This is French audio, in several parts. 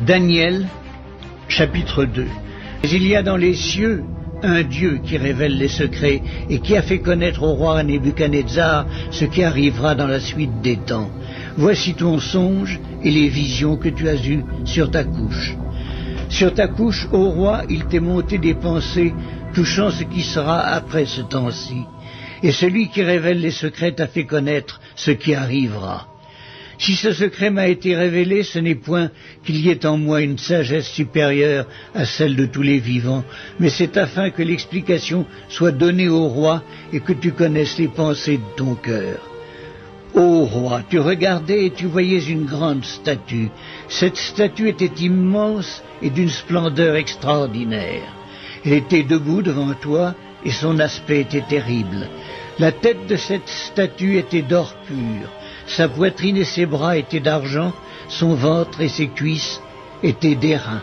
Daniel, chapitre 2. Mais il y a dans les cieux un Dieu qui révèle les secrets et qui a fait connaître au roi Nebuchadnezzar ce qui arrivera dans la suite des temps. Voici ton songe et les visions que tu as eues sur ta couche. Sur ta couche, ô roi, il t'est monté des pensées touchant ce qui sera après ce temps-ci. Et celui qui révèle les secrets t'a fait connaître ce qui arrivera. Si ce secret m'a été révélé, ce n'est point qu'il y ait en moi une sagesse supérieure à celle de tous les vivants, mais c'est afin que l'explication soit donnée au roi et que tu connaisses les pensées de ton cœur. Ô roi, tu regardais et tu voyais une grande statue. Cette statue était immense et d'une splendeur extraordinaire. Elle était debout devant toi et son aspect était terrible. La tête de cette statue était d'or pur. Sa poitrine et ses bras étaient d'argent, son ventre et ses cuisses étaient d'airain.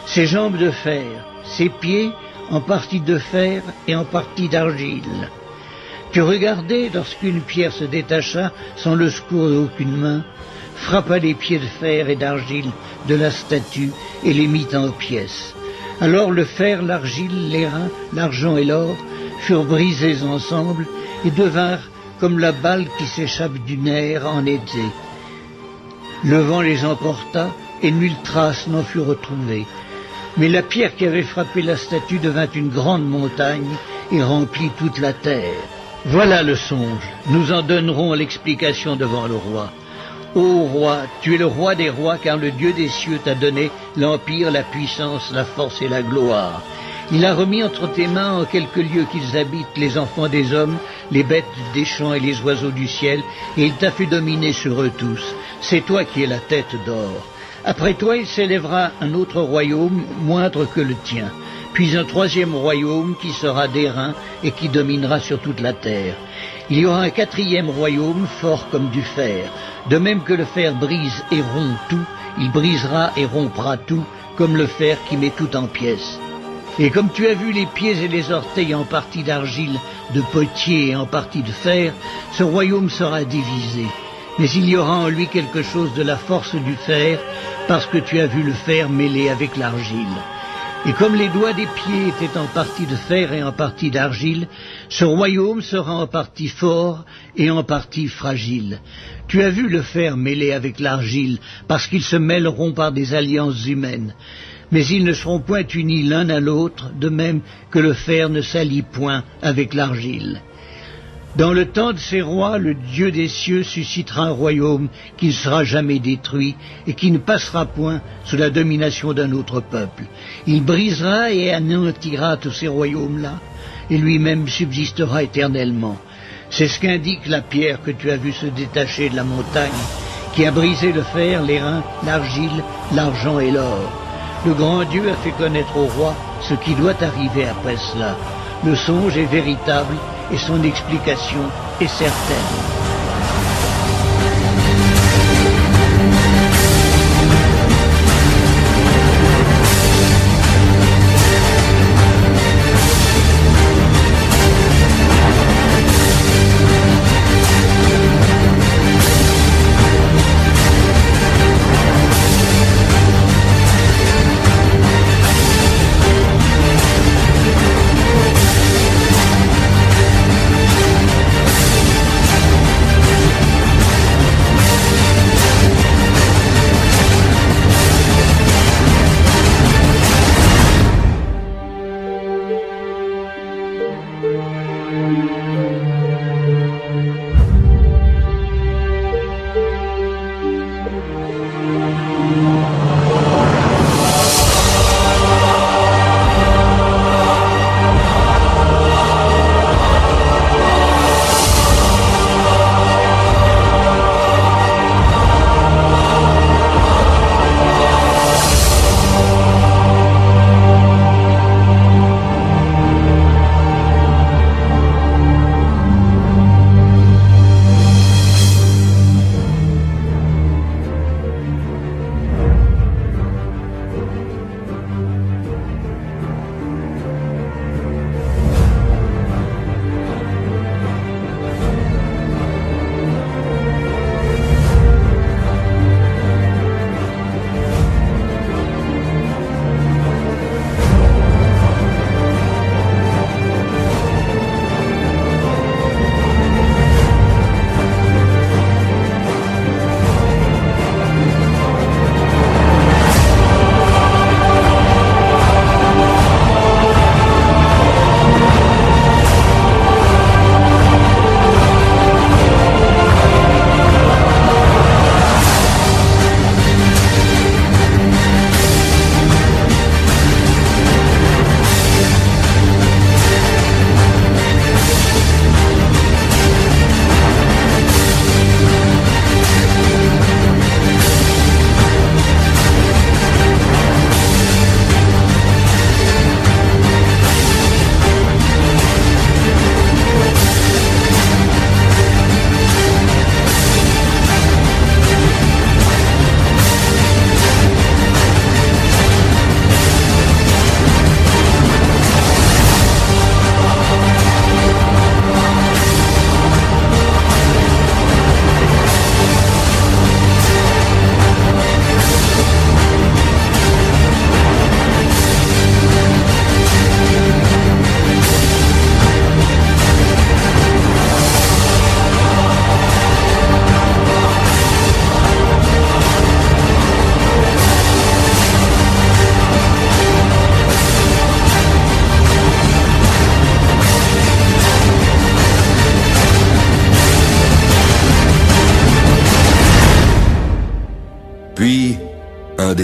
Ses jambes de fer, ses pieds en partie de fer et en partie d'argile. Tu regardais lorsqu'une pierre se détacha sans le secours d'aucune main, frappa les pieds de fer et d'argile de la statue et les mit en pièces. Alors le fer, l'argile, l'airain, l'argent et l'or furent brisés ensemble et devinrent comme la balle qui s'échappe du nerf en été. Le vent les emporta, et nulle trace n'en fut retrouvée. Mais la pierre qui avait frappé la statue devint une grande montagne et remplit toute la terre. Voilà le songe. Nous en donnerons l'explication devant le roi. Ô roi, tu es le roi des rois, car le Dieu des cieux t'a donné l'empire, la puissance, la force et la gloire. Il a remis entre tes mains en quelques lieux qu'ils habitent les enfants des hommes, les bêtes des champs et les oiseaux du ciel, et il t'a fait dominer sur eux tous. C'est toi qui es la tête d'or. Après toi, il s'élèvera un autre royaume, moindre que le tien, puis un troisième royaume qui sera d'airain et qui dominera sur toute la terre. Il y aura un quatrième royaume, fort comme du fer. De même que le fer brise et rompt tout, il brisera et rompra tout, comme le fer qui met tout en pièces. Et comme tu as vu les pieds et les orteils en partie d'argile, de potier et en partie de fer, ce royaume sera divisé. Mais il y aura en lui quelque chose de la force du fer, parce que tu as vu le fer mêlé avec l'argile. Et comme les doigts des pieds étaient en partie de fer et en partie d'argile, ce royaume sera en partie fort et en partie fragile. Tu as vu le fer mêlé avec l'argile, parce qu'ils se mêleront par des alliances humaines. Mais ils ne seront point unis l'un à l'autre, de même que le fer ne s'allie point avec l'argile. Dans le temps de ces rois, le Dieu des cieux suscitera un royaume qui ne sera jamais détruit et qui ne passera point sous la domination d'un autre peuple. Il brisera et anéantira tous ces royaumes-là, et lui-même subsistera éternellement. C'est ce qu'indique la pierre que tu as vue se détacher de la montagne, qui a brisé le fer, l'airain, l'argile, l'argent et l'or. Le grand Dieu a fait connaître au roi ce qui doit arriver après cela. Le songe est véritable et son explication est certaine.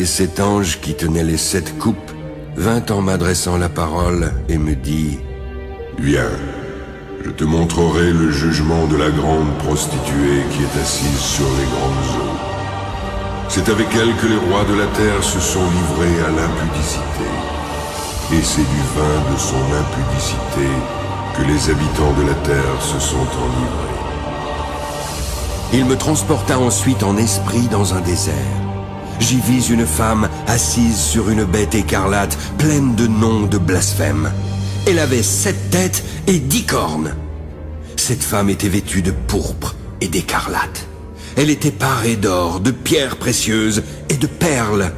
Et cet ange qui tenait les 7 coupes vint en m'adressant la parole et me dit: Viens, je te montrerai le jugement de la grande prostituée qui est assise sur les grandes eaux. C'est avec elle que les rois de la terre se sont livrés à l'impudicité. Et c'est du vin de son impudicité que les habitants de la terre se sont enivrés. Il me transporta ensuite en esprit dans un désert. J'y vis une femme assise sur une bête écarlate, pleine de noms de blasphème. Elle avait 7 têtes et 10 cornes. Cette femme était vêtue de pourpre et d'écarlate. Elle était parée d'or, de pierres précieuses et de perles.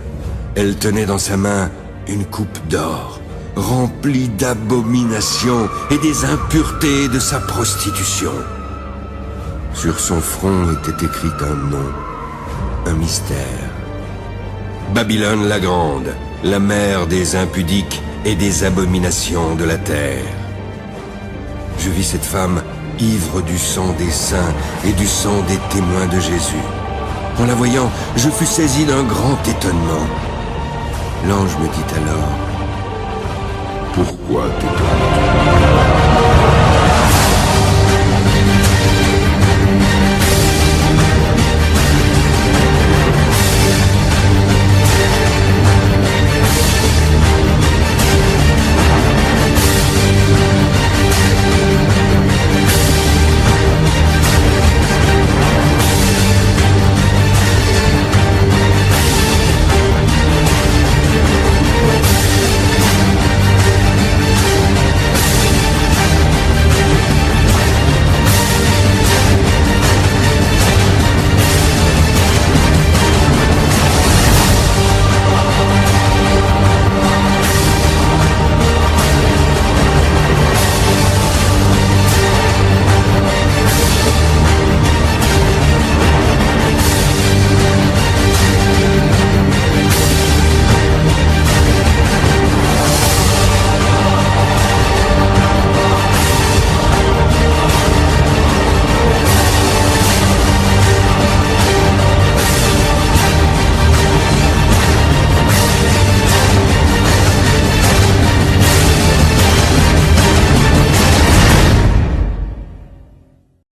Elle tenait dans sa main une coupe d'or, remplie d'abominations et des impuretés de sa prostitution. Sur son front était écrit un nom, un mystère. Babylone la Grande, la mère des impudiques et des abominations de la terre. Je vis cette femme ivre du sang des saints et du sang des témoins de Jésus. En la voyant, je fus saisi d'un grand étonnement. L'ange me dit alors: Pourquoi t'étonnes-tu?